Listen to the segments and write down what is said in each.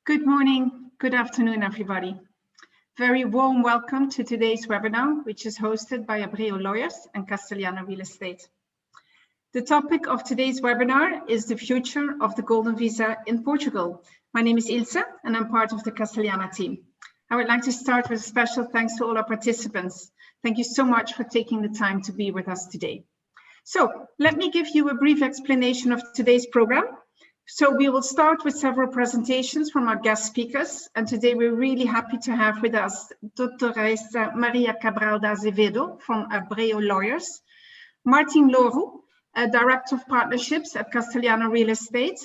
Good morning, good afternoon, everybody. Very warm welcome to today's webinar, which is hosted by Abreu Lawyers and Castelhana Real Estate. The topic of today's webinar is the future of the Golden Visa in Portugal. My name is Ilse, and I'm part of the Castelhana team. I would like to start with a special thanks to all our participants. Thank you so much for taking the time to be with us today. So let me give you a brief explanation of today's program. So we will start with several presentations from our guest speakers. And today we're really happy to have with us Dr. Maria Cabral de Azevedo from Abreu Lawyers, Martim Louro, Director of Partnerships at Castelhana Real Estate.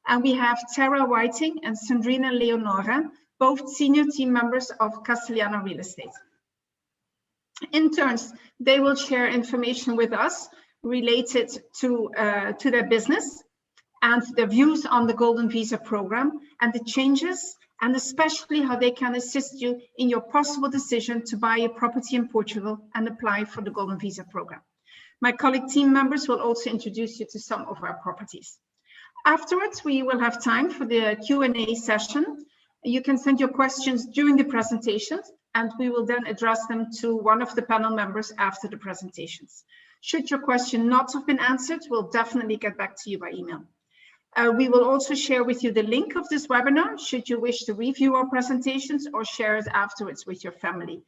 And we have Tara Whiting and Sandrina Leonora, both senior team members of Castelhana Real Estate. In turns, they will share information with us related to their business and their views on the Golden Visa program and the changes, and especially how they can assist you in your possible decision to buy a property in Portugal and apply for the Golden Visa program. My colleague team members will also introduce you to some of our properties. Afterwards, we will have time for the Q&A session. You can send your questions during the presentations, and we will then address them to one of the panel members after the presentations. Should your question not have been answered, we'll definitely get back to you by email. We will also share with you the link of this webinar, should you wish to review our presentations or share it afterwards with your family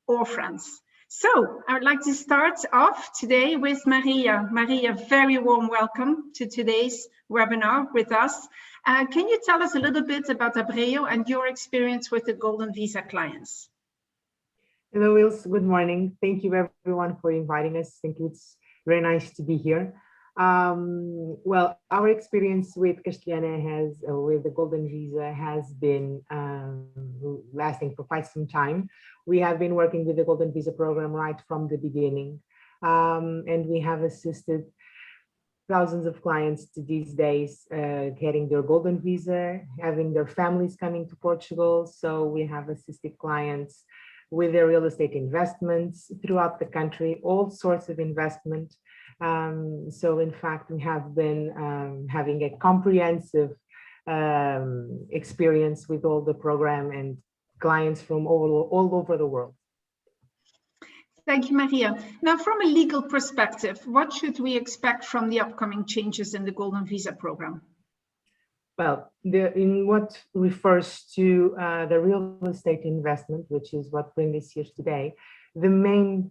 or friends. So I would like to start off today with Maria. Maria, very warm welcome to today's webinar with us. Can you tell us a little bit about Abreu and your experience with the Golden Visa clients? Hello, Wills. Good morning. Thank you, everyone, for inviting us. I think it's very nice to be here. Well, our experience with Castelhana with the Golden Visa has been lasting for quite some time. We have been working with the Golden Visa program right from the beginning, and we have assisted thousands of clients to these days getting their Golden Visa, having their families coming to Portugal. So we have assisted clients with their real estate investments throughout the country, all sorts of investment. So in fact, we have been having a comprehensive experience with all the program and clients from all over the world. Thank you, Maria. Now, from a legal perspective, what should we expect from the upcoming changes in the Golden Visa program? Well, in what refers to the real estate investment, which is what brings us here today, the main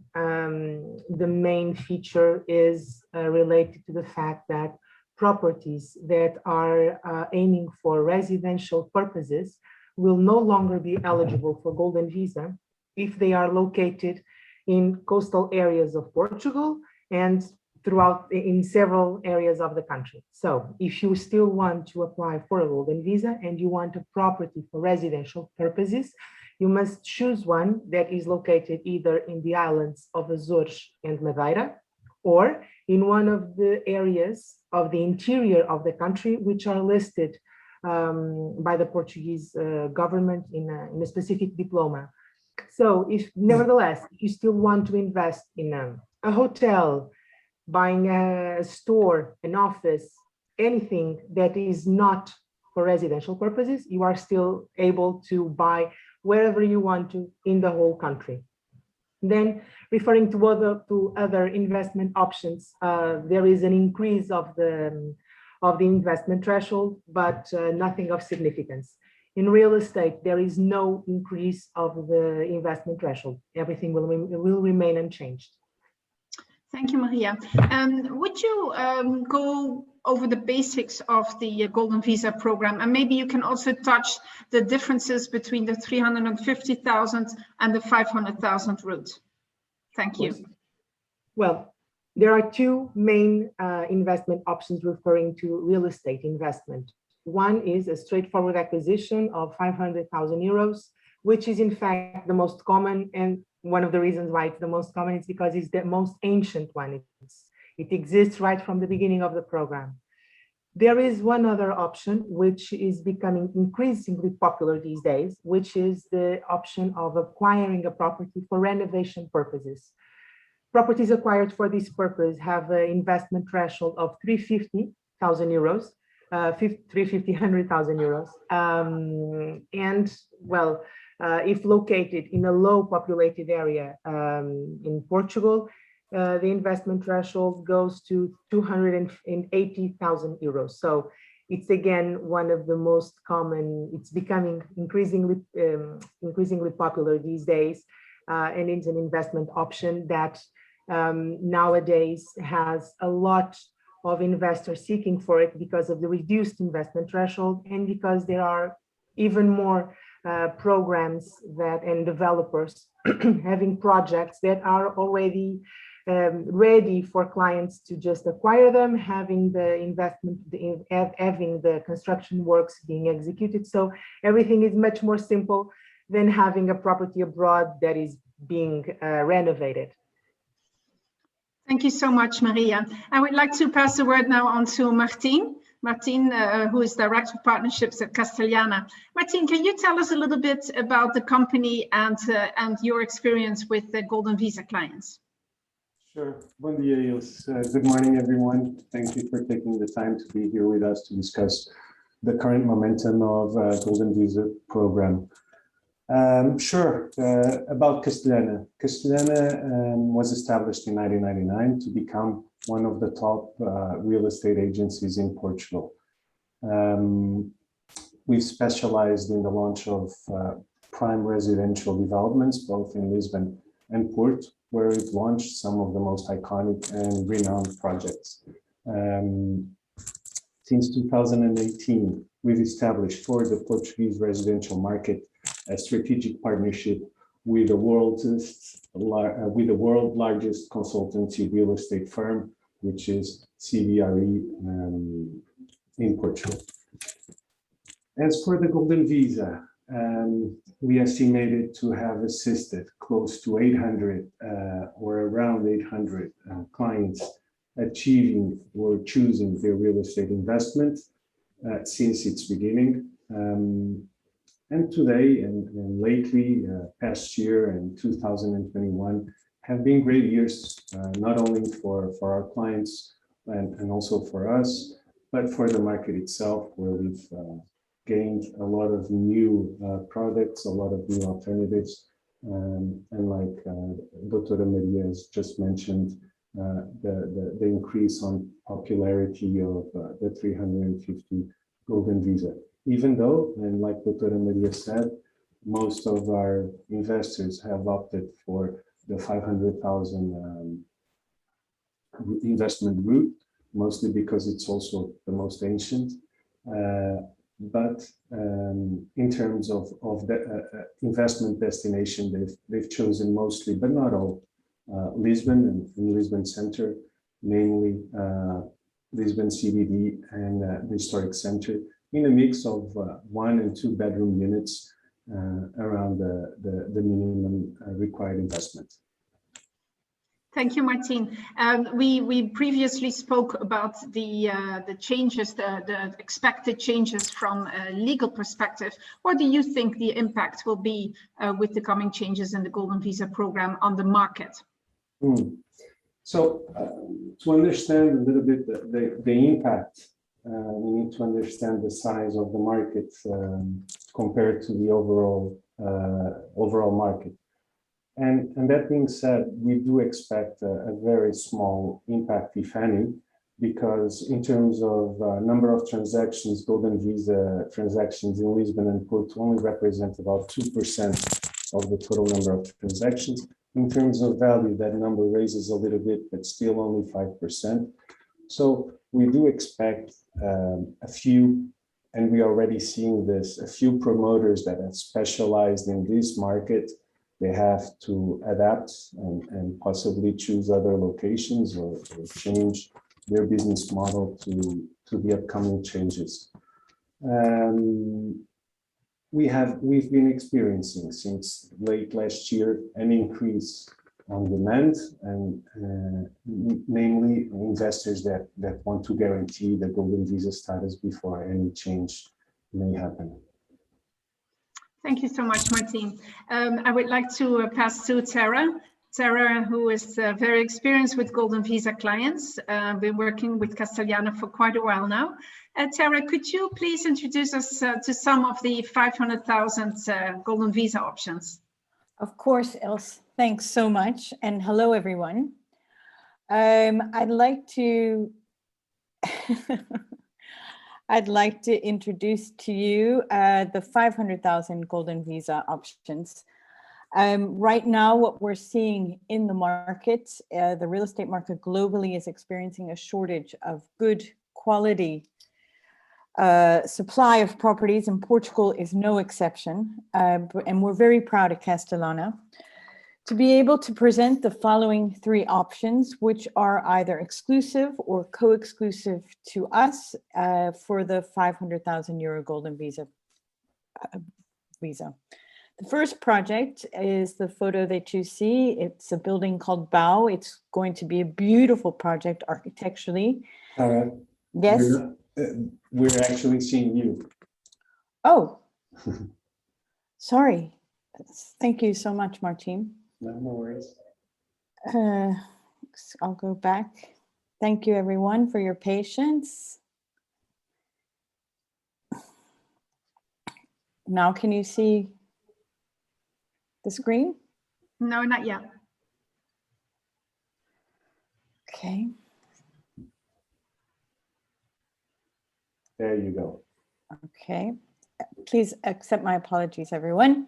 feature is related to the fact that properties that are aiming for residential purposes will no longer be eligible for Golden Visa if they are located in coastal areas of Portugal and throughout in several areas of the country. So if you still want to apply for a Golden Visa and you want a property for residential purposes, you must choose one that is located either in the islands of Azores and Madeira, or in one of the areas of the interior of the country, which are listed by the Portuguese government in a specific diploma. So if nevertheless, if you still want to invest in a hotel, buying a store, an office, anything that is not for residential purposes, you are still able to buy wherever you want to in the whole country. Then, referring to other investment options, there is an increase of the investment threshold, but nothing of significance. In real estate, there is no increase of the investment threshold. Everything will remain unchanged. Thank you, Maria. Would you go over the basics of the Golden Visa program, and maybe you can also touch the differences between the 350,000 and the 500,000 route? Thank you. Well, there are two main investment options referring to real estate investment. One is a straightforward acquisition of 500,000 euros, which is in fact the most common, and one of the reasons why it's the most common is because it's the most ancient one. It exists right from the beginning of the program. There is one other option which is becoming increasingly popular these days, which is the option of acquiring a property for renovation purposes. Properties acquired for this purpose have an investment threshold of 350,000 euros, 100,000 euros. And well, if located in a low populated area in Portugal, the investment threshold goes to 280,000 euros. So it's again one of the most common. It's becoming increasingly popular these days, and it's an investment option that nowadays has a lot of investors seeking for it because of the reduced investment threshold, and because there are even more programs that and developers having projects that are already ready for clients to just acquire them, having the investment, having the construction works being executed. So everything is much more simple than having a property abroad that is being renovated. Thank you so much, Maria. I would like to pass the word now on to Martin. Martin, who is Director of Partnerships at Castelhana. Martin, can you tell us a little bit about the company and your experience with the Golden Visa clients? Sure. Bom dia, Ilse. Good morning, everyone. Thank you for taking the time to be here with us to discuss the current momentum of Golden Visa program. Sure. About Castelhana. Castelhana was established in 1999 to become one of the top real estate agencies in Portugal. We've specialized in the launch of prime residential developments, both in Lisbon and Porto, where we've launched some of the most iconic and renowned projects. Since 2018, we've established for the Portuguese residential market a strategic partnership with the world's largest consultancy real estate firm, which is CBRE in Portugal. As for the Golden Visa, we estimated to have assisted close to 800 or around 800 clients achieving or choosing their real estate investment since its beginning. And today and lately, past year and 2021 have been great years, not only for our clients and also for us, but for the market itself, where we've gained a lot of new products, a lot of new alternatives. And like Dr. Maria has just mentioned, the increase on popularity of the 350 Golden Visa. Even though, and like Dr. Maria said, most of our investors have opted for the 500,000 investment route, mostly because it's also the most ancient. But in terms of the investment destination, they've chosen mostly, but not all, Lisbon and Lisbon Center, namely Lisbon CBD and the Historic Center, in a mix of 1 and 2 bedroom units around the minimum required investment. Thank you, Martin. We previously spoke about the changes, the expected changes from a legal perspective. What do you think the impact will be with the coming changes in the Golden Visa program on the market? So to understand a little bit the impact, we need to understand the size of the market compared to the overall market. And that being said, we do expect a very small impact, if any, because in terms of number of transactions, Golden Visa transactions in Lisbon and Porto only represent about 2% of the total number of transactions. In terms of value, that number raises a little bit, but still only 5%. So we do expect a few, and we are already seeing this, a few promoters that have specialized in this market. They have to adapt and possibly choose other locations or change their business model to the upcoming changes. We've been experiencing since late last year an increase on demand, and namely investors that want to guarantee the Golden Visa status before any change may happen. Thank you so much, Martin. I would like to pass to Tara. Sarah, who is very experienced with Golden Visa clients, been working with Castelhana for quite a while now. Sarah, could you please introduce us to some of the 500,000 Golden Visa options? Of course, Els. Thanks so much. And hello, everyone. I'd like to I'd like to introduce to you the 500,000 Golden Visa options. Right now, what we're seeing in the market, the real estate market globally is experiencing a shortage of good quality supply of properties, and Portugal is no exception. And we're very proud at Castelhana to be able to present the following three options, which are either exclusive or co-exclusive to us for the 500,000 euro Golden Visa. The first project is the photo that you see. It's a building called Bau. It's going to be a beautiful project architecturally. Yes. We're actually seeing you. Oh, sorry. Thank you so much, Martim. No worries. I'll go back. Thank you, everyone, for your patience. Now, can you see the screen? No, not yet. Okay. There you go. Okay. Please accept my apologies, everyone.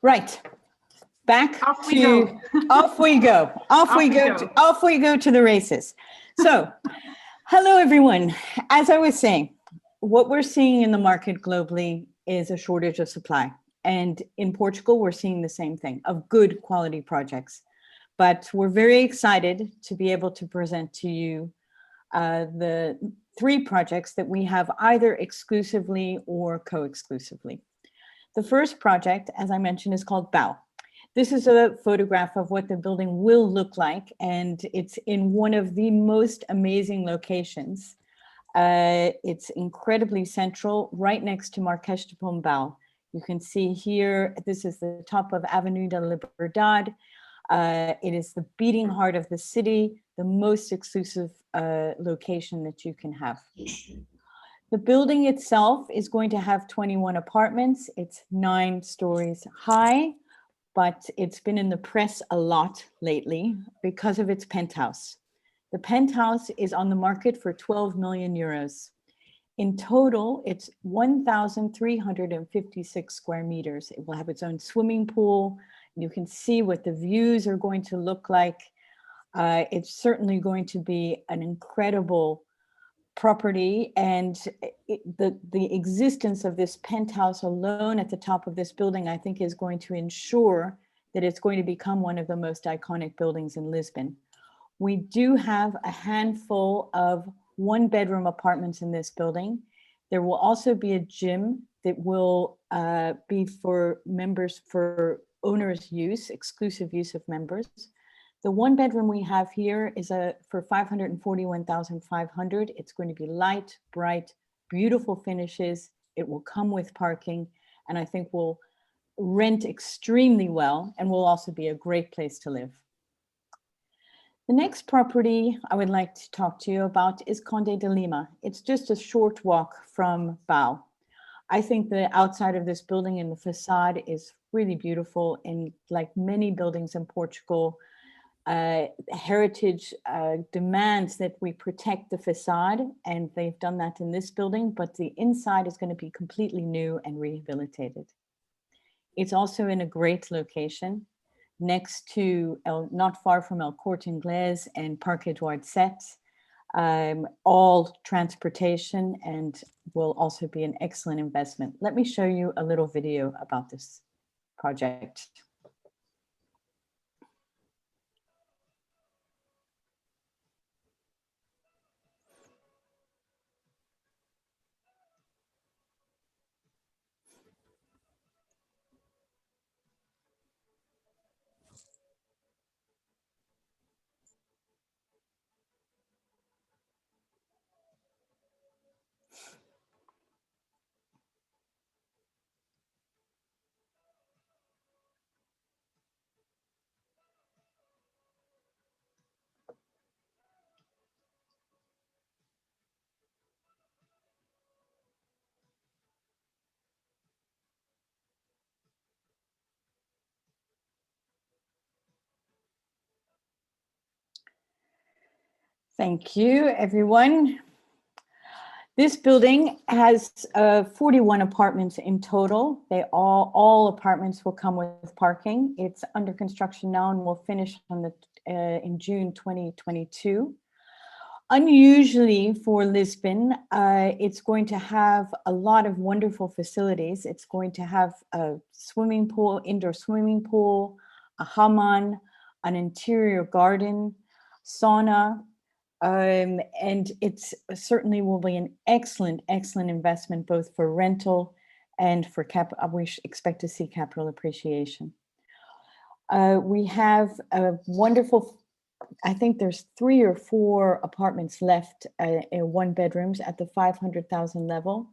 Right. Back Off we to go. off we go. Off we go to the races. So, hello, everyone. As I was saying, what we're seeing in the market globally is a shortage of supply. And in Portugal, we're seeing the same thing of good quality projects. But we're very excited to be able to present to you the three projects that we have either exclusively or co-exclusively. The first project, as I mentioned, is called Bau. This is a photograph of what the building will look like, and it's in one of the most amazing locations. It's incredibly central, right next to Marquês de Pombal. You can see here, this is the top of Avenue da Liberdade. It is the beating heart of the city, the most exclusive location that you can have. The building itself is going to have 21 apartments. It's 9 stories high, but it's been in the press a lot lately because of its penthouse. The penthouse is on the market for 12 million euros. In total, it's 1,356 square meters. It will have its own swimming pool. You can see what the views are going to look like. It's certainly going to be an incredible property, and the existence of this penthouse alone at the top of this building, I think, is going to ensure that it's going to become one of the most iconic buildings in Lisbon. We do have a handful of 1-bedroom apartments in this building. There will also be a gym that will be for members, for owners' use, exclusive use of members. The 1-bedroom we have here is for 541,500. It's going to be light, bright, beautiful finishes. It will come with parking, and I think will rent extremely well and will also be a great place to live. The next property I would like to talk to you about is Conde de Lima. It's just a short walk from Bau. I think the outside of this building and the facade is really beautiful, and like many buildings in Portugal, heritage demands that we protect the facade, and they've done that in this building, but the inside is going to be completely new and rehabilitated. It's also in a great location next to, not far from El Corte Inglés and Parque Eduard Set, all transportation, and will also be an excellent investment. Let me show you a little video about this project. Thank you, everyone. This building has 41 apartments in total. All apartments will come with parking. It's under construction now and will finish on in June 2022. Unusually for Lisbon, it's going to have a lot of wonderful facilities. It's going to have a swimming pool, indoor swimming pool, a hammam, an interior garden, sauna, and it's certainly will be an excellent investment both for rental and for we expect to see capital appreciation. We have a wonderful, I think there's 3 or 4 apartments left in 1 bedrooms at the 500,000 level.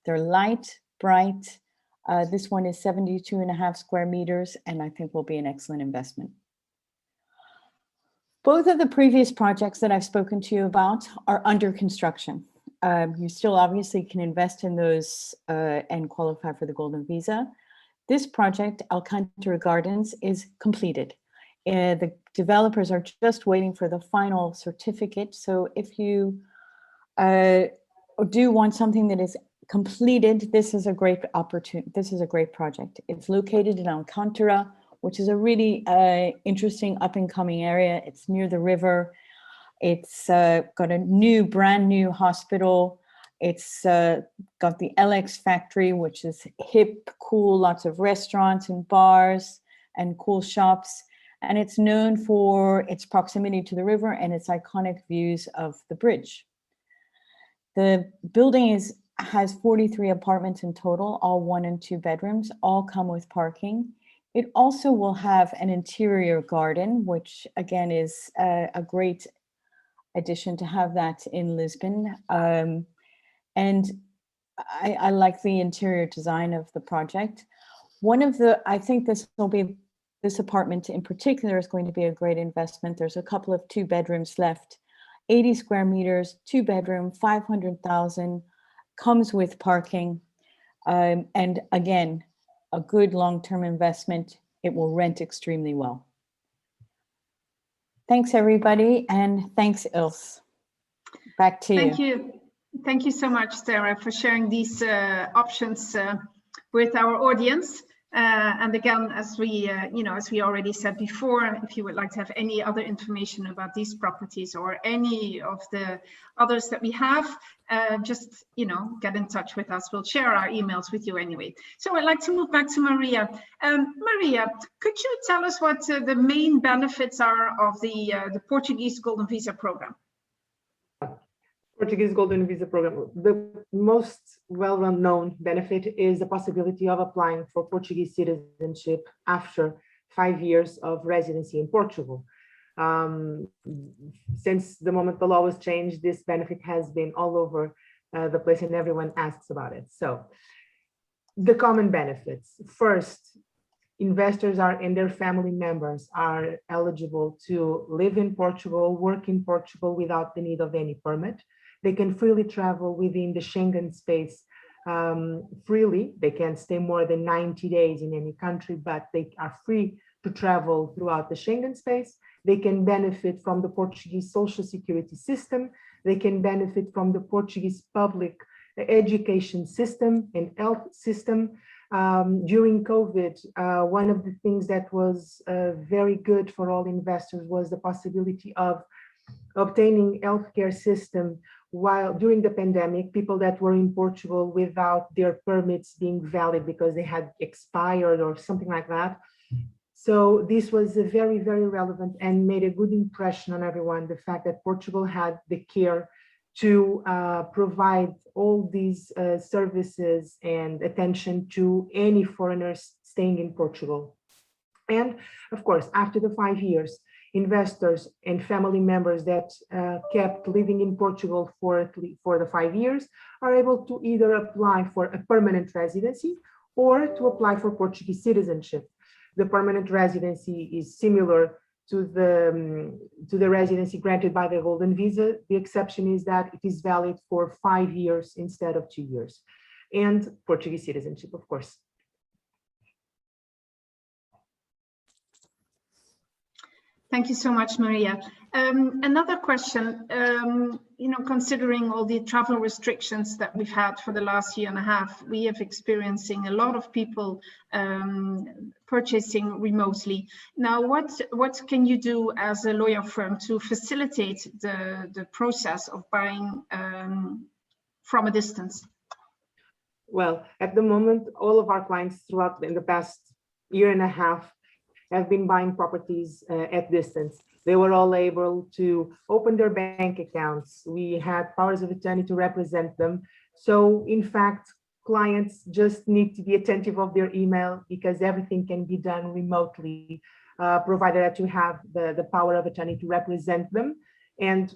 They're light, bright. This one is 72.5 square meters, and I think will be an excellent investment. Both of the previous projects that I've spoken to you about are under construction. You still obviously can invest in those and qualify for the Golden Visa. This project, Alcantara Gardens, is completed. The developers are just waiting for the final certificate. So if you do want something that is completed, this is a great opportunity. This is a great project. It's located in Alcantara, which is a really interesting up and coming area. It's near the river. It's got a brand new hospital. It's got the LX factory, which is hip, cool, lots of restaurants and bars and cool shops. And it's known for its proximity to the river and its iconic views of the bridge. The building has 43 apartments in total, all 1 and 2 bedrooms, all come with parking. It also will have an interior garden, which again is a great addition to have that in Lisbon. And I like the interior design of the project. I think this apartment in particular is going to be a great investment. There's a couple of 2 bedrooms left, 80 square meters, 2 bedroom, 500,000, comes with parking. And again, a good long-term investment. It will rent extremely well. Thanks, everybody. And thanks, Ilse. Back to you. Thank you. Thank you so much, Sarah, for sharing these options with our audience. And again, as we already said before, if you would like to have any other information about these properties or any of the others that we have, just get in touch with us. We'll share our emails with you anyway. So I'd like to move back to Maria. Maria, could you tell us what the main benefits are of the Portuguese Golden Visa program? Portuguese Golden Visa program. The most well-known benefit is the possibility of applying for Portuguese citizenship after 5 years of residency in Portugal. Since the moment the law was changed, this benefit has been all over the place and everyone asks about it. So the common benefits. First, investors and their family members are eligible to live in Portugal, work in Portugal without the need of any permit. They can freely travel within the Schengen space freely. They can stay more than 90 days in any country, but they are free to travel throughout the Schengen space. They can benefit from the Portuguese social security system. They can benefit from the Portuguese public education system and health system. During COVID, one of the things that was very good for all investors was the possibility of obtaining healthcare system while during the pandemic, people that were in Portugal without their permits being valid because they had expired or something like that. So this was very, very relevant and made a good impression on everyone, the fact that Portugal had the care to provide all these services and attention to any foreigners staying in Portugal. And of course, after the 5 years, investors and family members that kept living in Portugal for the 5 years are able to either apply for a permanent residency or to apply for Portuguese citizenship. The permanent residency is similar to the residency granted by the Golden Visa. The exception is that it is valid for 5 years instead of 2 years, and Portuguese citizenship, of course. Thank you so much, Maria. Another question, considering all the travel restrictions that we've had for the last year and a half, we have experiencing a lot of people purchasing remotely. Now, what can you do as a lawyer firm to facilitate the process of buying from a distance? Well, at the moment, all of our clients throughout in the past year and a half have been buying properties at distance. They were all able to open their bank accounts. We had powers of attorney to represent them. So in fact, clients just need to be attentive of their email because everything can be done remotely, provided that you have the power of attorney to represent them. And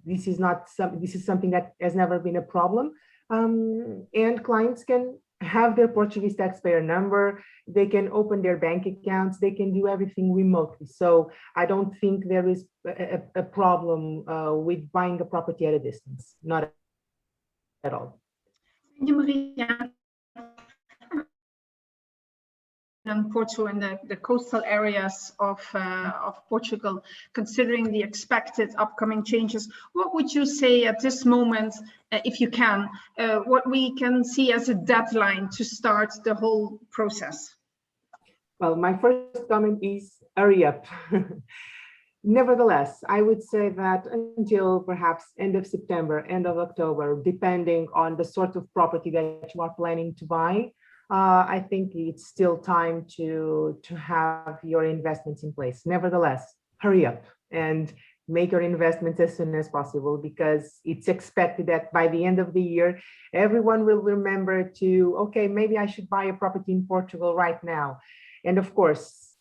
this is something that has never been a problem. And clients can have their Portuguese taxpayer number, they can open their bank accounts, they can do everything remotely. So I don't think there is a problem with buying a property at a distance, not at all. Thank you, Maria. And Porto and the coastal areas of Portugal, considering the expected upcoming changes, what would you say at this moment, if you can, what we can see as a deadline to start the whole process? Well, my first comment is hurry up. Nevertheless, I would say that until perhaps end of September, end of October, depending on the sort of property that you are planning to buy, I think it's still time to have your investments in place. Nevertheless, hurry up and make your investments as soon as possible, because it's expected that by the end of the year, everyone will remember to, okay, maybe I should buy a property in Portugal right now. And of course,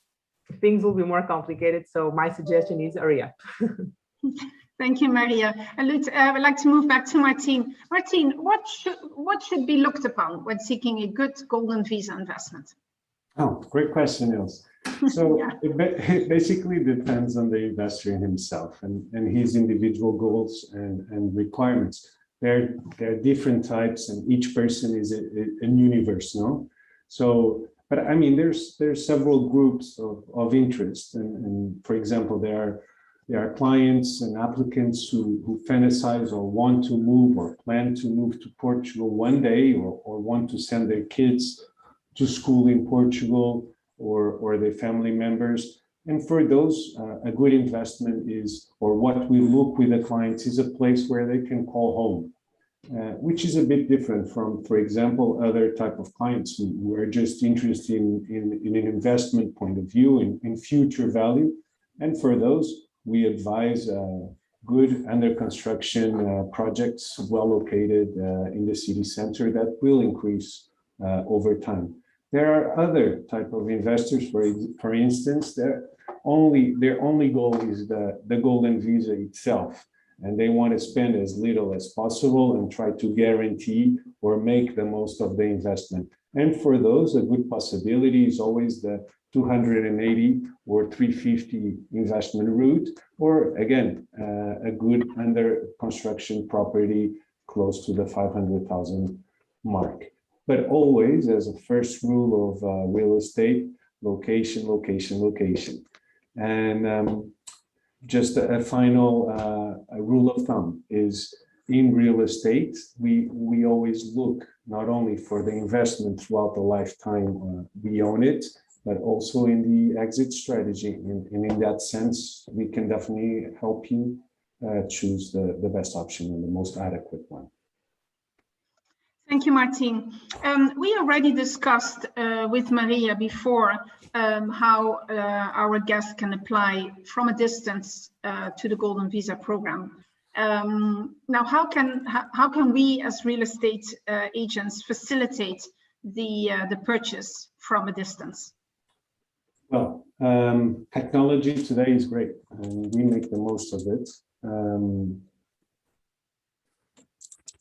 things will be more complicated. So my suggestion is hurry up. Thank you, Maria. And I would like to move back to Martin. Martin, what should be looked upon when seeking a good golden visa investment? Oh, great question, Nils. So Yeah. it basically depends on the investor himself and his individual goals and requirements. There are different types, and each person is a universe, no? So, but I mean, there's several groups of interest, and for example, there are clients and applicants who fantasize or want to move or plan to move to Portugal one day, or want to send their kids to school in Portugal, or their family members. And for those, a good investment is, or what we look with the clients, is a place where they can call home, which is a bit different from, for example, other type of clients who are just interested in an investment point of view, in future value. And for those, we advise good under construction projects well located in the city center that will increase over time. There are other type of investors, for instance, their only goal is the golden visa itself, and they want to spend as little as possible and try to guarantee or make the most of the investment. And for those, a good possibility is always the 280 or 350 investment route, or again, a good under construction property close to the 500,000 mark. But always, as a first rule of real estate, location, location, location. And just a final rule of thumb is, in real estate, we always look not only for the investment throughout the lifetime we own it, but also in the exit strategy. And in that sense, we can definitely help you choose the best option and the most adequate one. Thank you, Martin. We already discussed with Maria before how our guests can apply from a distance to the Golden Visa program. Now, how can we as real estate agents facilitate the purchase from a distance? Well, technology today is great, and we make the most of it.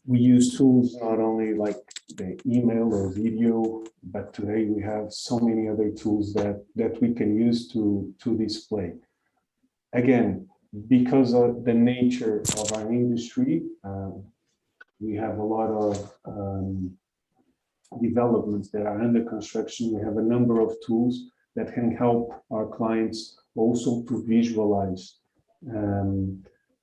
We use tools not only like the email or video, but today we have so many other tools that we can use to display. Again, because of the nature of our industry, we have a lot of developments that are under construction. We have a number of tools that can help our clients also to visualize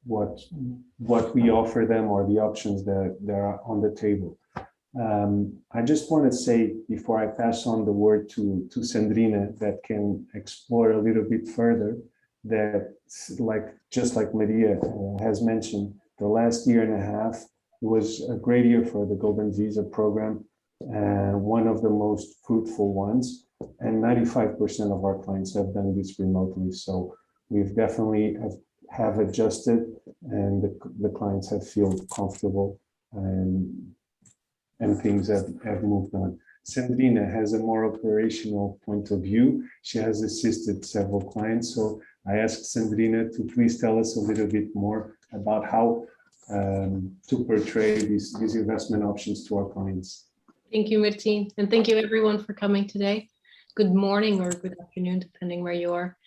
what we offer them or the options that are on the table. I just want to say, before I pass on the word to Sandrina, that can explore a little bit further, that just like Maria has mentioned, the last year and a half was a great year for the Golden Visa program, one of the most fruitful ones, and 95% of our clients have done this remotely. So we've definitely have adjusted, and the clients have feel comfortable, and things have moved on. Sandrina has a more operational point of view. She has assisted several clients. So I asked Sandrina to please tell us a little bit more about how to portray these investment options to our clients. Thank you, Martin, and thank you everyone for coming today. Good morning or good afternoon, depending where you are.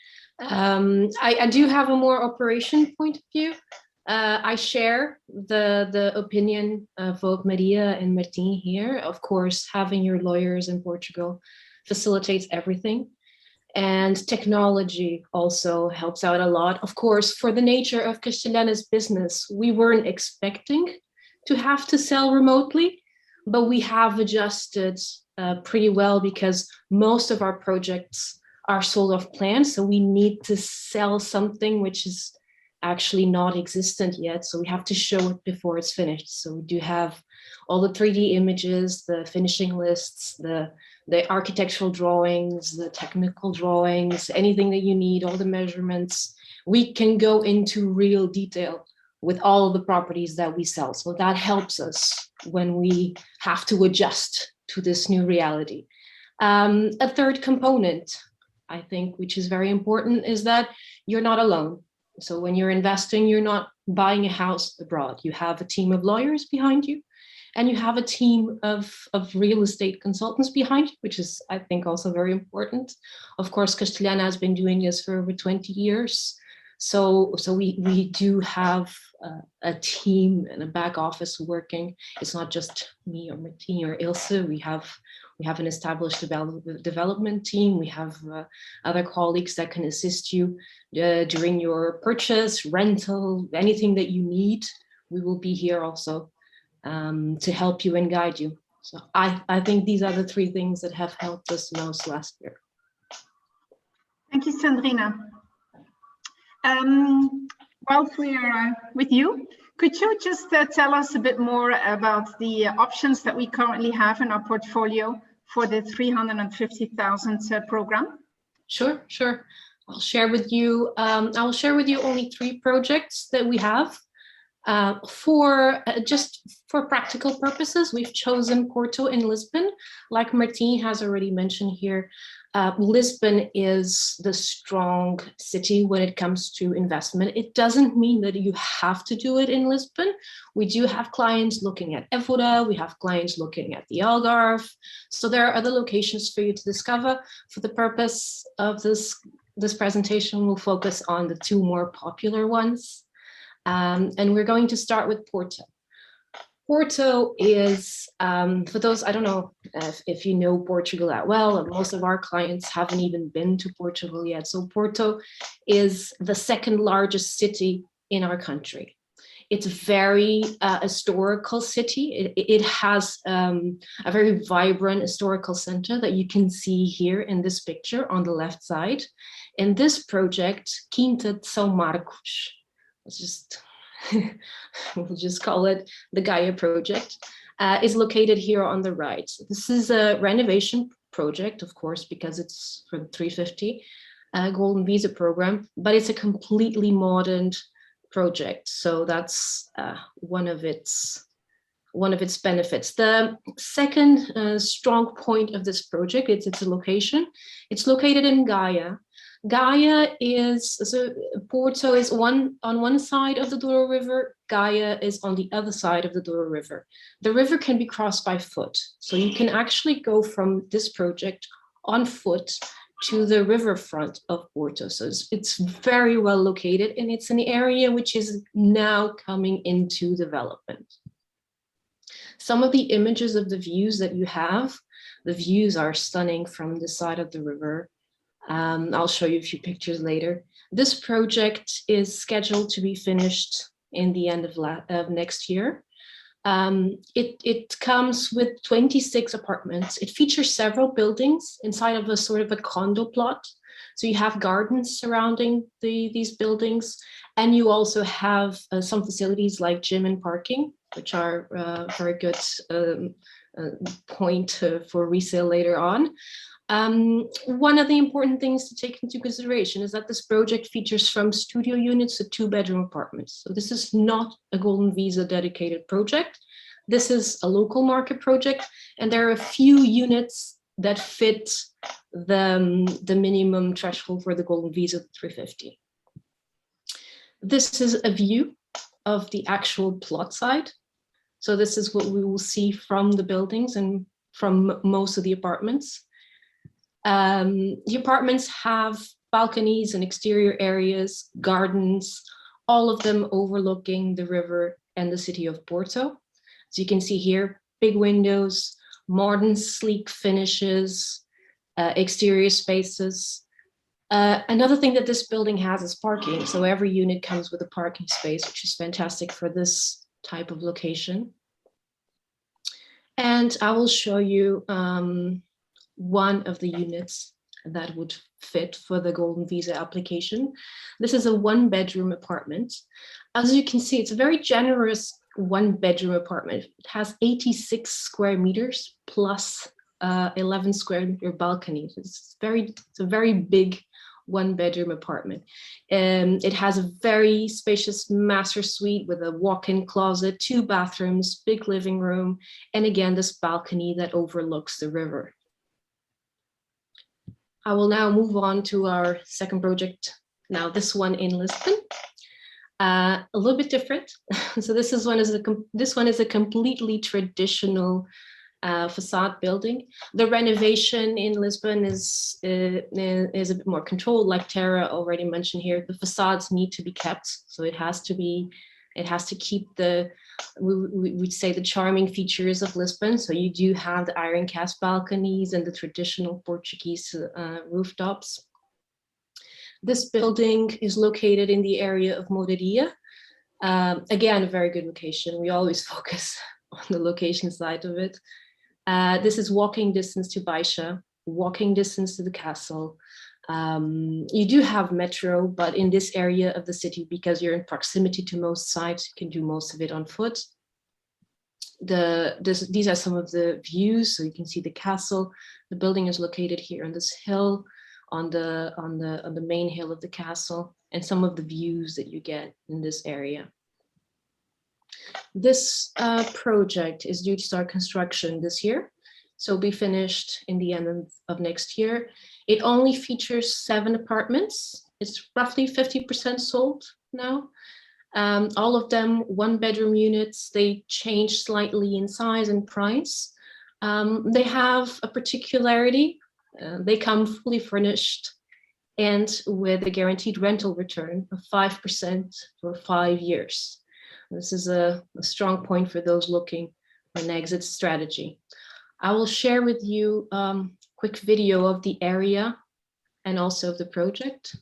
I do have a more operation point of view. I share the opinion of both Maria and Martin here. Of course, having your lawyers in Portugal facilitates everything. And technology also helps out a lot. Of course, for the nature of Castelhana's business, we weren't expecting to have to sell remotely, but we have adjusted pretty well because most of our projects are sold off plan. So we need to sell something which is actually not existent yet. So we have to show it before it's finished. So we do have all the 3D images, the finishing lists, the architectural drawings, the technical drawings, anything that you need, all the measurements. We can go into real detail with all of the properties that we sell. So that helps us when we have to adjust to this new reality. A third component, I think, which is very important, is that you're not alone. So when you're investing, you're not buying a house abroad. You have a team of lawyers behind you, and you have a team of real estate consultants behind you, which is, I think, also very important. Of course, Castelhana has been doing this for over 20 years. So we do have a team and a back office working. It's not just me or Martin or Ilse. We have an established development team. We have other colleagues that can assist you during your purchase, rental, anything that you need. We will be here also to help you and guide you. So I think these are the three things that have helped us most last year. Thank you, Sandrina. Whilst we are with you, could you just tell us a bit more about the options that we currently have in our portfolio for the 350,000 program? Sure. I'll share with you. I will share with you only 3 projects that we have. Just for practical purposes, we've chosen Porto and Lisbon. Like Martin has already mentioned here, Lisbon is the strong city when it comes to investment. It doesn't mean that you have to do it in Lisbon. We do have clients looking at Évora, we have clients looking at the Algarve. So there are other locations for you to discover. For the purpose of this presentation, we'll focus on the 2 more popular ones. And we're going to start with Porto. Porto is, for those, I don't know if you know Portugal that well, and most of our clients haven't even been to Portugal yet. So Porto is the 2nd largest city in our country. It's a very historical city. It has a very vibrant historical center that you can see here in this picture on the left side. In this project, Quinta de São Marcos, we'll just call it the Gaia project, is located here on the right. This is a renovation project, of course, because it's for the 350 Golden Visa program, but it's a completely modern project. So that's one of its benefits. The second strong point of this project is its location. It's located in Gaia. Gaia is, so Porto is on one side of the Douro River, Gaia is on the other side of the Douro River. The river can be crossed by foot. So you can actually go from this project on foot to the riverfront of Porto. So it's very well located, and it's an area which is now coming into development. Some of the images of the views that you have, the views are stunning from the side of the river. I'll show you a few pictures later. This project is scheduled to be finished in the end of next year. It comes with 26 apartments. It features several buildings inside of a sort of a condo plot. So you have gardens surrounding these buildings, and you also have some facilities like gym and parking, which are very good point for resale later on. One of the important things to take into consideration is that this project features from studio units to 2-bedroom apartments. So this is not a Golden Visa dedicated project. This is a local market project, and there are a few units that fit the minimum threshold for the Golden Visa 350. This is a view of the actual plot site. So this is what we will see from the buildings and from most of the apartments. The apartments have balconies and exterior areas, gardens, all of them overlooking the river and the city of Porto. So you can see here, big windows, modern, sleek finishes, exterior spaces. Another thing that this building has is parking. So every unit comes with a parking space, which is fantastic for this type of location. And I will show you one of the units that would fit for the Golden Visa application. This is a 1-bedroom apartment. As you can see, it's a very generous 1-bedroom apartment. It has 86 square meters plus 11 square meter balconies. It's a very big 1-bedroom apartment. It has a very spacious master suite with a walk-in closet, 2 bathrooms, big living room, and again, this balcony that overlooks the river. I will now move on to our second project. Now, this one in Lisbon, a little bit different. So this one is a completely traditional facade building. The renovation in Lisbon is a bit more controlled, like Tara already mentioned here. The facades need to be kept, so it has to keep we'd say the charming features of Lisbon. So you do have the iron cast balconies and the traditional Portuguese rooftops. This building is located in the area of Moraria. Again, a very good location. We always focus on the location side of it. This is walking distance to Baixa, walking distance to the castle. You do have metro, but in this area of the city, because you're in proximity to most sites, you can do most of it on foot. These are some of the views. So you can see the castle. The building is located here on this hill, on the main hill of the castle, and some of the views that you get in this area. This project is due to start construction this year, so be finished in the end of next year. It only features 7 apartments. It's roughly 50% sold now. All of them 1-bedroom units. They change slightly in size and price. They have a particularity. They come fully furnished and with a guaranteed rental return of 5% for 5 years. This is a strong point for those looking for an exit strategy. I will share with you a quick video of the area and also of the project.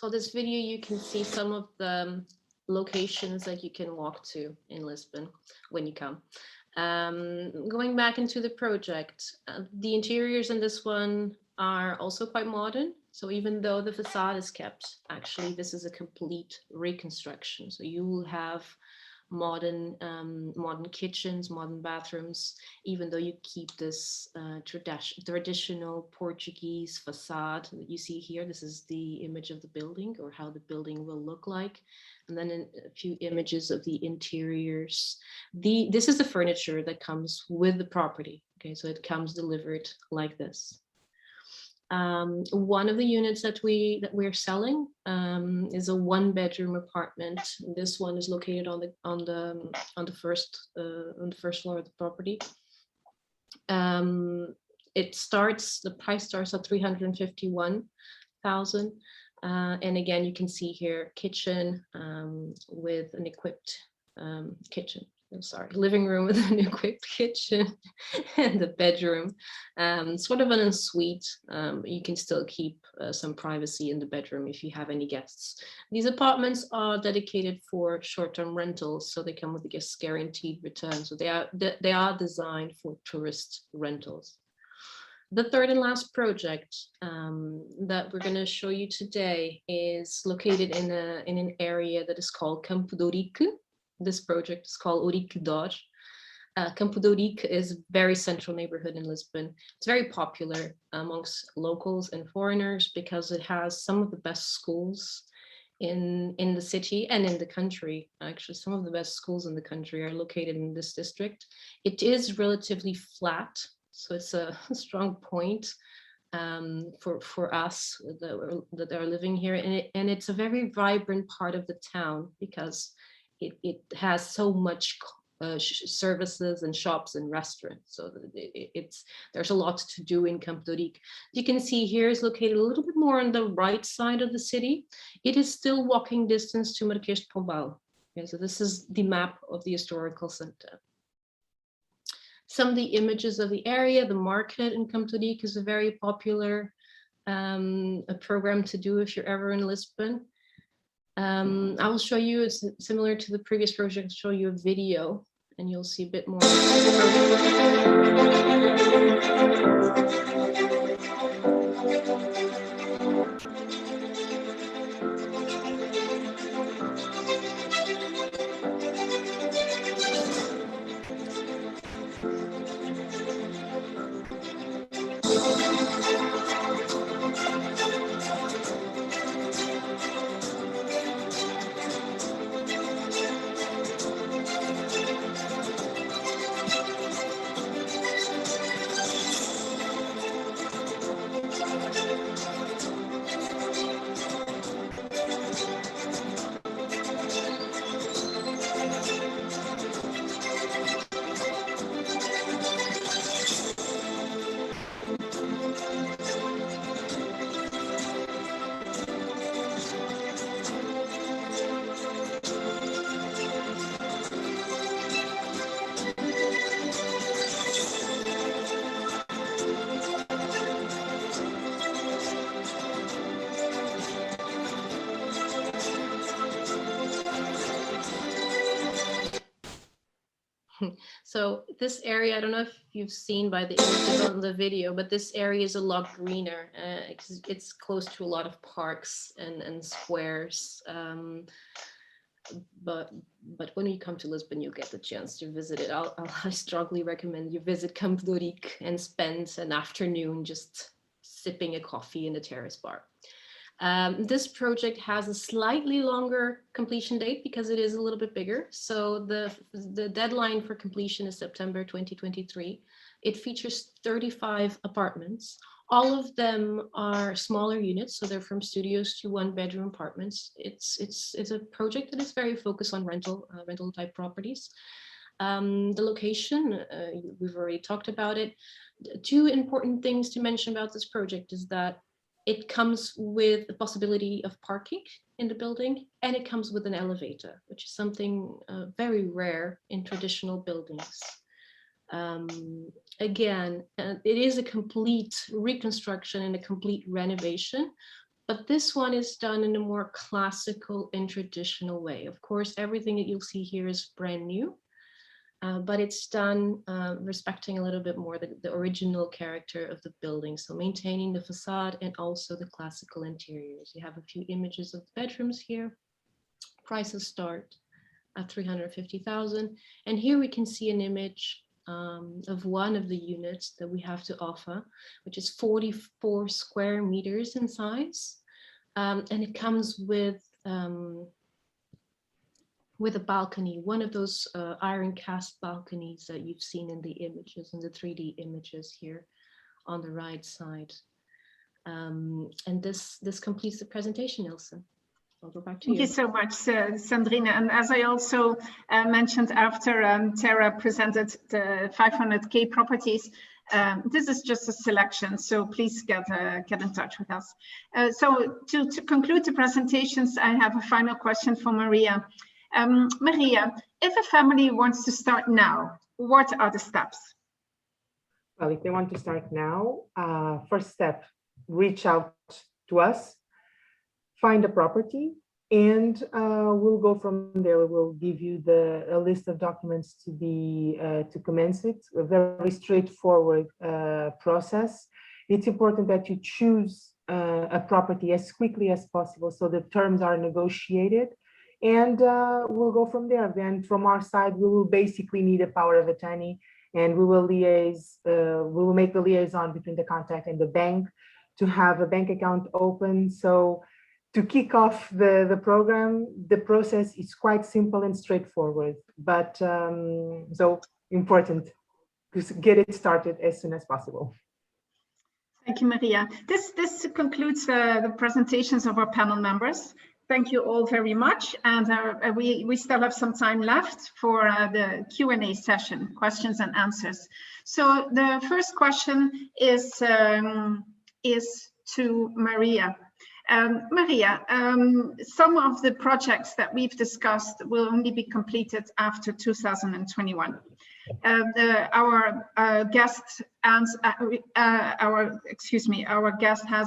So this video, you can see some of the locations that you can walk to in Lisbon when you come. Going back into the project, the interiors in this one are also quite modern. So even though the facade is kept, actually this is a complete reconstruction. So you will have modern kitchens, modern bathrooms, even though you keep this traditional Portuguese facade that you see here. This is the image of the building, or how the building will look like. And then a few images of the interiors. This is the furniture that comes with the property. Okay, so it comes delivered like this. One of the units that we're selling is a 1-bedroom apartment. This one is located on the first floor of the property. The price starts at 351,000, and again you can see here kitchen with an equipped living room with an equipped kitchen, and the bedroom, sort of an ensuite. You can still keep some privacy in the bedroom if you have any guests. These apartments are dedicated for short-term rentals, so they come with a guest guaranteed return. So they are designed for tourist rentals. The third and last project that we're going to show you today is located in an area that is called Campo de Ourique. This project is called Ourique d'Or. Campo de Ourique is a very central neighborhood in Lisbon. It's very popular amongst locals and foreigners because it has some of the best schools in the city and in the country. Actually, some of the best schools in the country are located in this district. It is relatively flat, so it's a strong point for us that are living here, and it's a very vibrant part of the town because it has so much services and shops and restaurants. So there's a lot to do in Campo de Ourique. You can see here is located a little bit more on the right side of the city. It is still walking distance to Marquês de Pombal. Okay, so this is the map of the historical center. Some of the images of the area. The market in Campo de Ourique is a very popular a program to do if you're ever in Lisbon. I will show you, it's similar to the previous project, I'll show you a video and you'll see a bit more. So this area, I don't know if you've seen by the images on the video, but this area is a lot greener. It's close to a lot of parks and squares. But when you come to Lisbon, you get the chance to visit it. I strongly recommend you visit Campo de Ourique and spend an afternoon just sipping a coffee in a terrace bar. This project has a slightly longer completion date because it is a little bit bigger. So the deadline for completion is September 2023. It features 35 apartments. All of them are smaller units, so they're from studios to 1-bedroom apartments. It's a project that is very focused on rental type properties. The location, we've already talked about it. Two important things to mention about this project is that it comes with the possibility of parking in the building, and it comes with an elevator, which is something very rare in traditional buildings. Again, it is a complete reconstruction and a complete renovation, but this one is done in a more classical and traditional way. Of course, everything that you'll see here is brand new, but it's done respecting a little bit more the original character of the building. So maintaining the facade and also the classical interiors. You have a few images of the bedrooms here. Prices start at 350,000. And here we can see an image of one of the units that we have to offer, which is 44 square meters in size. And it comes with a balcony, one of those iron cast balconies that you've seen in the images, in the 3D images here on the right side. And this completes the presentation, Ilse. I'll go back to you. Thank you so much, Sandrine. And as I also mentioned after Tara presented the 500K properties, this is just a selection, so please get in touch with us. So to conclude the presentations, I have a final question for Maria. Maria, if a family wants to start now, what are the steps? Well, if they want to start now, first step, reach out to us, find a property, and we'll go from there. We'll give you a list of documents to commence it. A very straightforward process. It's important that you choose a property as quickly as possible so the terms are negotiated, and we'll go from there. Then from our side, we will basically need a power of attorney, and we will liaise. We will make the liaison between the contact and the bank to have a bank account open. So to kick off the program, the process is quite simple and straightforward, but so important to get it started as soon as possible. Thank you, Maria. This concludes the presentations of our panel members. Thank you all very much. And we still have some time left for the Q&A session, questions and answers. So the first question is to Maria. Maria, some of the projects that we've discussed will only be completed after 2021. Our guest has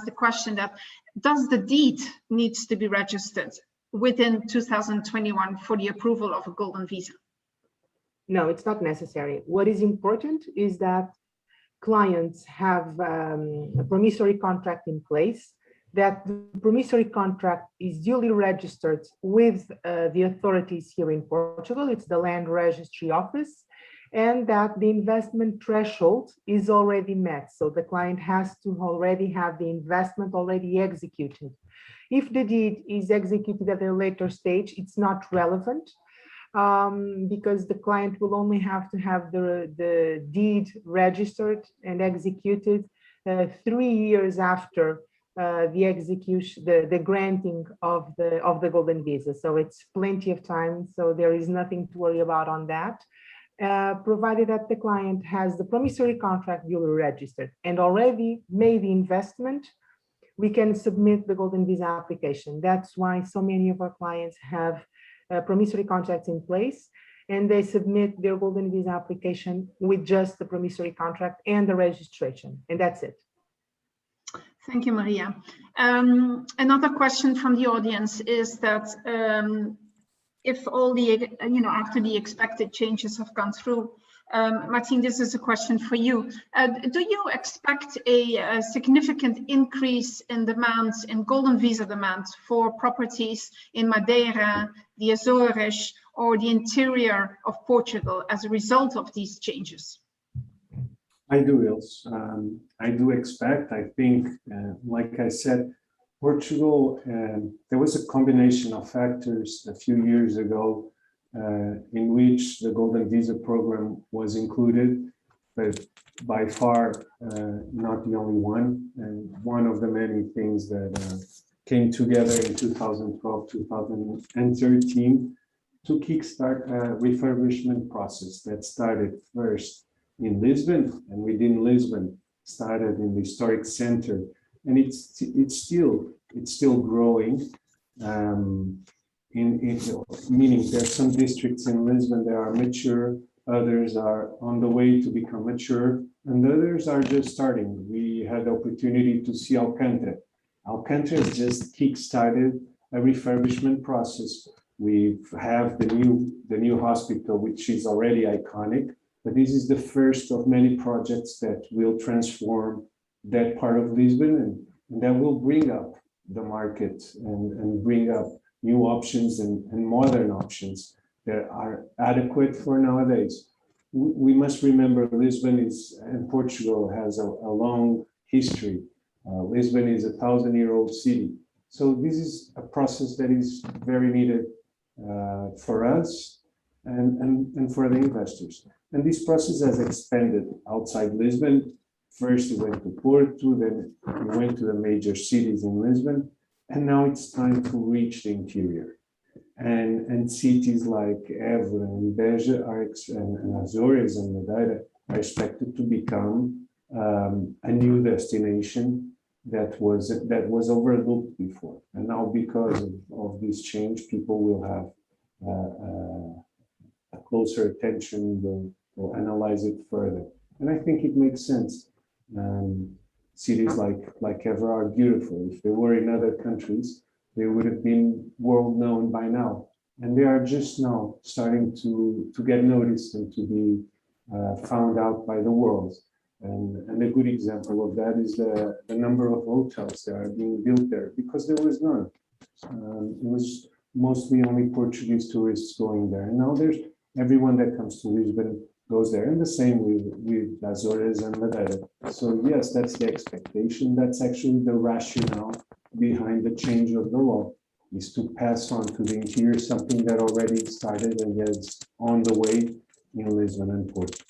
the question that does the deed needs to be registered within 2021 for the approval of a golden visa? No, it's not necessary. What is important is that clients have a promissory contract in place, that the promissory contract is duly registered with the authorities here in Portugal. It's the Land Registry Office, and that the investment threshold is already met. So the client has to already have the investment already executed. If the deed is executed at a later stage, it's not relevant because the client will only have to have the deed registered and executed 3 years after the execution, the granting of the golden visa. So it's plenty of time. So there is nothing to worry about on that. Provided that the client has the promissory contract duly registered and already made the investment, we can submit the golden visa application. That's why so many of our clients have promissory contracts in place, and they submit their golden visa application with just the promissory contract and the registration, and that's it. Thank you, Maria. Another question from the audience is that if all the, after the expected changes have gone through, Martin, this is a question for you. Do you expect a significant increase in demands, in golden visa demands for properties in Madeira, the Azores, or the interior of Portugal as a result of these changes? I do, Ilse. I do expect, I think, like I said, Portugal, there was a combination of factors a few years ago in which the Golden Visa program was included, but by far not the only one. And one of the many things that came together in 2012, 2013 to kickstart a refurbishment process that started first in Lisbon, and within Lisbon started in the historic center, and it's still growing. Meaning there's some districts in Lisbon that are mature, others are on the way to become mature, and others are just starting. We had the opportunity to see Alcântara Alcântara just kick-started a refurbishment process. We have the new hospital, which is already iconic, but this is the first of many projects that will transform that part of Lisbon and that will bring up the market and bring up new options and modern options that are adequate for nowadays. We must remember Lisbon and Portugal has a long history. Lisbon is a 1,000-year-old city. So this is a process that is very needed for us and for the investors. And this process has expanded outside Lisbon. First, it went to Porto, then it went to the major cities in Lisbon, and now it's time to reach the interior. And cities like Évora and Beja and Azores and Madeira are expected to become a new destination that was overlooked before. And now, because of this change, people will have a closer attention, will analyze it further. And I think it makes sense. Cities like Évora are beautiful. If they were in other countries, they would have been world known by now. And they are just now starting to get noticed and to be found out by the world. And a good example of that is the number of hotels that are being built there, because there was none. It was mostly only Portuguese tourists going there. And now there's everyone that comes to Lisbon goes there, and the same with Azores and Madeira. So yes, that's the expectation. That's actually the rationale behind the change of the law, is to pass on to the interior something that already started and is on the way in Lisbon and Porto.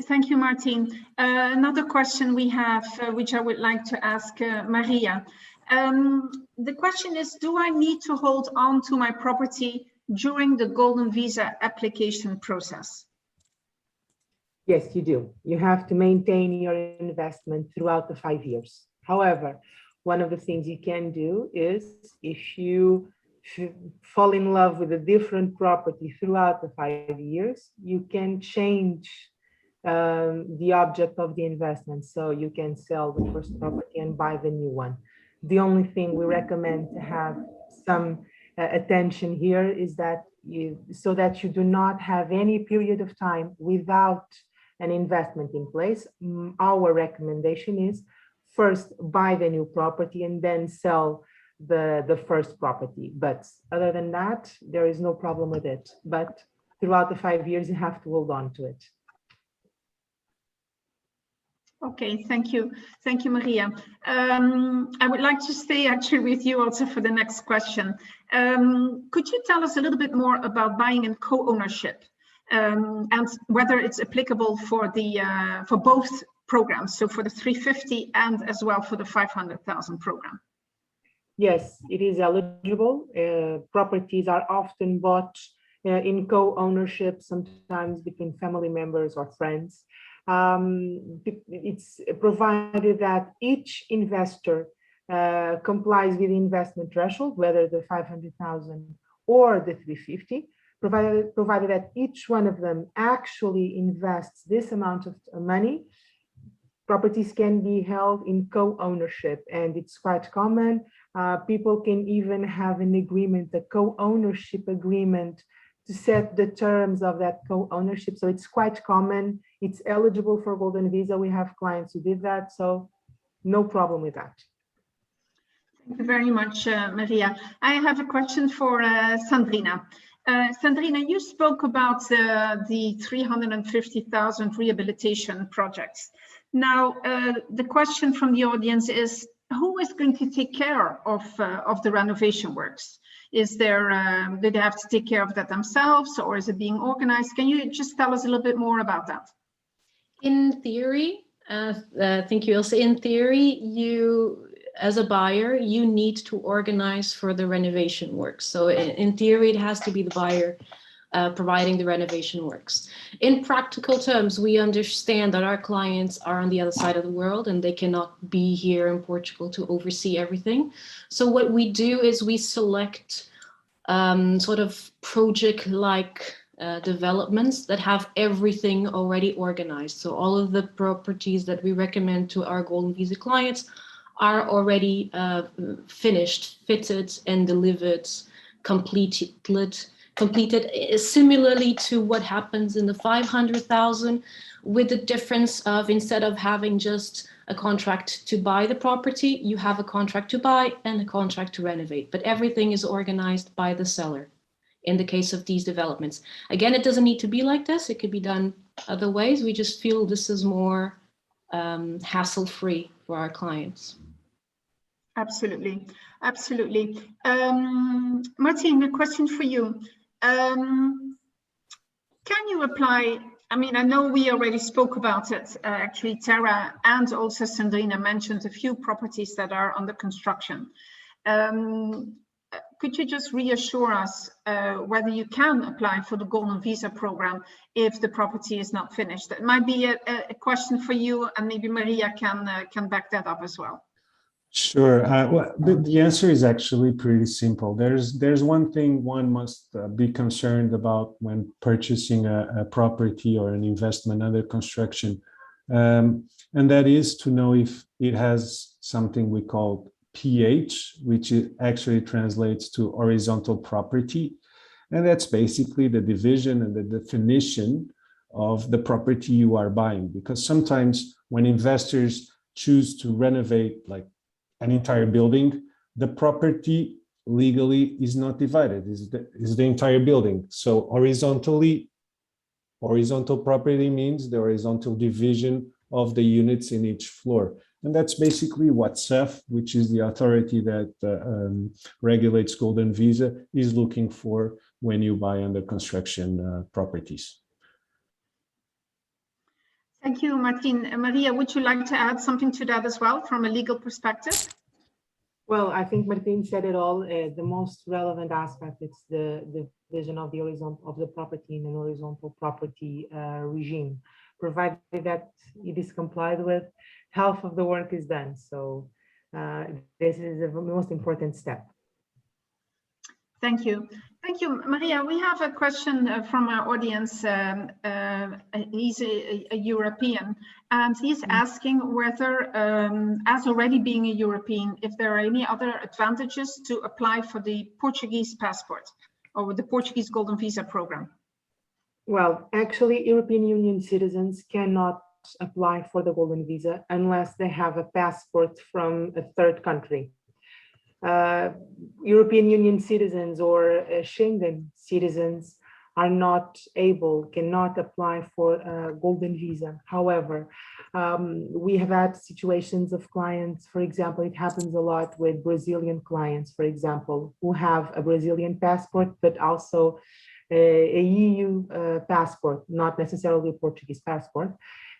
Thank you, Martin. Another question we have, which I would like to ask Maria. The question is, do I need to hold on to my property during the Golden Visa application process? Yes, you do. You have to maintain your investment throughout the 5 years. However, one of the things you can do is, if you fall in love with a different property throughout the 5 years, you can change the object of the investment. So you can sell the first property and buy the new one. The only thing we recommend to have some attention here is that so that you do not have any period of time without an investment in place. Our recommendation is first buy the new property and then sell the first property. But other than that, there is no problem with it. But throughout the 5 years, you have to hold on to it. Okay, thank you. Thank you, Maria. I would like to stay actually with you also for the next question. Could you tell us a little bit more about buying and co-ownership and whether it's applicable for both programs, so for the 350 and as well for the 500,000 program? Yes, it is eligible. Properties are often bought in co-ownership, sometimes between family members or friends. It's provided that each investor complies with the investment threshold, whether the 500,000 or the 350, provided that each one of them actually invests this amount of money. Properties can be held in co-ownership, and it's quite common. People can even have an agreement, a co-ownership agreement, to set the terms of that co-ownership. So it's quite common. It's eligible for Golden Visa. We have clients who did that, so no problem with that. Thank you very much, Maria. I have a question for Sandrina. Sandrina, you spoke about the 350,000 rehabilitation projects. Now, the question from the audience is, who is going to take care of the renovation works? Is there, do they have to take care of that themselves, or is it being organized? Can you just tell us a little bit more about that? In theory, thank you, Ilse. In theory, you, as a buyer, you need to organize for the renovation works. So in theory, it has to be the buyer providing the renovation works. In practical terms, we understand that our clients are on the other side of the world and they cannot be here in Portugal to oversee everything. So what we do is we select sort of project-like developments that have everything already organized. So all of the properties that we recommend to our Golden Visa clients are already finished, fitted and delivered, completed, similarly to what happens in the 500,000, with the difference of, instead of having just a contract to buy the property, you have a contract to buy and a contract to renovate, but everything is organized by the seller in the case of these developments. Again, it doesn't need to be like this. It could be done other ways. We just feel this is more hassle-free for our clients. Absolutely, absolutely. Martin, a question for you. Can you apply? I mean, I know we already spoke about it. Actually, Tara and also Sandrina mentioned a few properties that are under construction. Could you just reassure us whether you can apply for the Golden Visa program if the property is not finished? That might be a question for you, and maybe Maria can back that up as well. Sure. Well, the answer is actually pretty simple. There's one thing one must be concerned about when purchasing a property or an investment under construction, and that is to know if it has something we call PH, which actually translates to horizontal property, and that's basically the division and the definition of the property you are buying. Because sometimes when investors choose to renovate like an entire building, the property legally is not divided, is the entire building. So horizontal property means the horizontal division of the units in each floor. And that's basically what CEF, which is the authority that regulates Golden Visa, is looking for when you buy under construction properties. Thank you, Martin. Maria, would you like to add something to that as well from a legal perspective? Well, I think Martin said it all. The most relevant aspect is the division of the horizontal of the property in an horizontal property regime. Provided that it is complied with, half of the work is done. So this is the most important step. Thank you. Thank you, Maria. We have a question from our audience. He's a European, and he's asking whether, as already being a European, if there are any other advantages to apply for the Portuguese passport or the Portuguese Golden Visa program. Well, actually, European Union citizens cannot apply for the Golden Visa unless they have a passport from a third country. European Union citizens or Schengen citizens are not cannot apply for a Golden Visa. However, we have had situations of clients, for example, it happens a lot with Brazilian clients, for example, who have a Brazilian passport, but also a EU passport, not necessarily a Portuguese passport.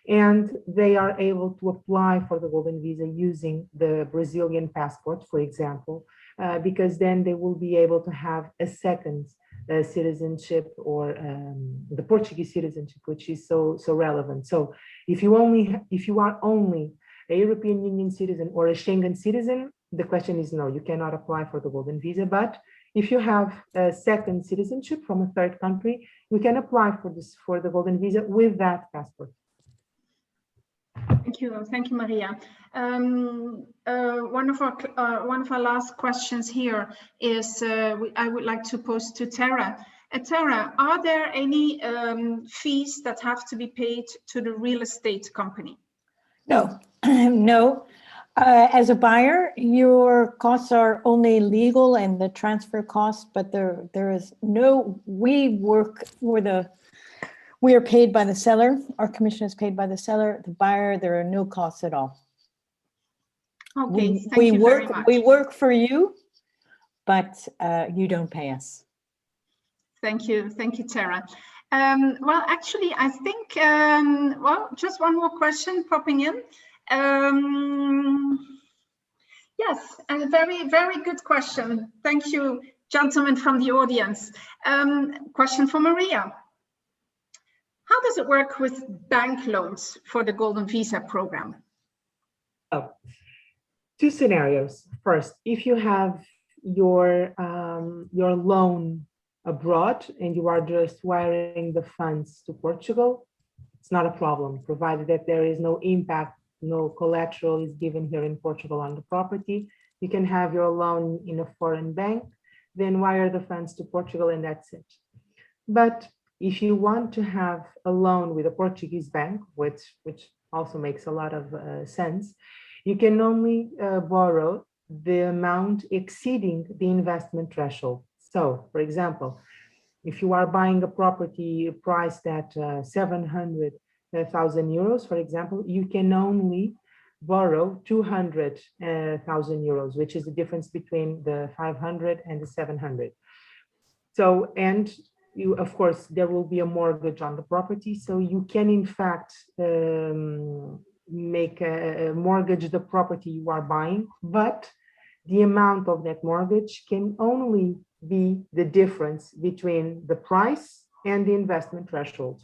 And they are able to apply for the Golden Visa using the Brazilian passport, for example, because then they will be able to have a second citizenship or the Portuguese citizenship, which is so relevant. So if you are only a European Union citizen or a Schengen citizen, the question is no, you cannot apply for the Golden Visa. But if you have a second citizenship from a third country, you can apply for the Golden Visa with that passport. Thank you, Maria. One of our last questions here is I would like to pose to Tara. Tara, are there any fees that have to be paid to the real estate company? No, no. As a buyer, your costs are only legal and the transfer cost, but there is no. We are paid by the seller. Our commission is paid by the seller. The buyer, there are no costs at all. Okay, thank you very much. We work for you, but you don't pay us. Thank you, Tara. Well, actually, I think, well, just one more question popping in. Yes, and a very, very good question. Thank you, gentlemen from the audience. Question for Maria. How does it work with bank loans for the Golden Visa program? Oh, two scenarios. First, if you have your loan abroad and you are just wiring the funds to Portugal, it's not a problem, provided that there is no impact, no collateral is given here in Portugal on the property. You can have your loan in a foreign bank, then wire the funds to Portugal and that's it. But if you want to have a loan with a Portuguese bank, which also makes a lot of sense, you can only borrow the amount exceeding the investment threshold. So, for example, if you are buying a property priced at 700,000 euros, for example, you can only borrow 200,000 euros, which is the difference between the 500 and the 700. So, and you, of course, there will be a mortgage on the property, so you can in fact make a mortgage the property you are buying, but the amount of that mortgage can only be the difference between the price and the investment threshold.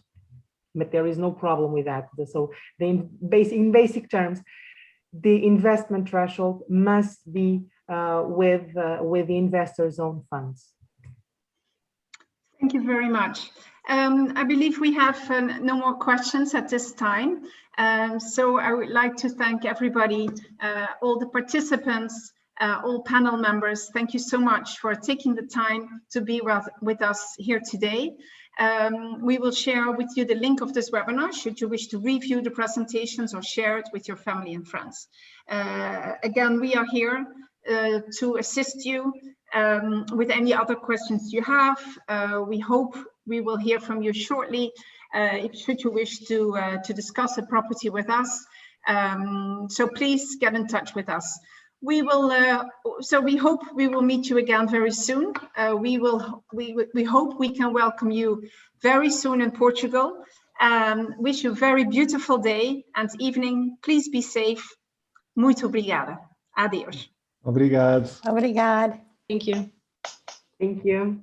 But there is no problem with that. So in basic terms, the investment threshold must be with the investor's own funds. Thank you very much. I believe we have no more questions at this time. So I would like to thank everybody, all the participants, all panel members. Thank you so much for taking the time to be with us here today. We will share with you the link of this webinar should you wish to review the presentations or share it with your family and friends. Again, we are here to assist you with any other questions you have. We hope we will hear from you shortly should you wish to discuss a property with us. So please get in touch with us. We will. So we hope we will meet you again very soon. We hope we can welcome you very soon in Portugal. Wish you a very beautiful day and evening. Please be safe. Muito obrigada. Adeus. Obrigado. Obrigado. Thank you. Thank you.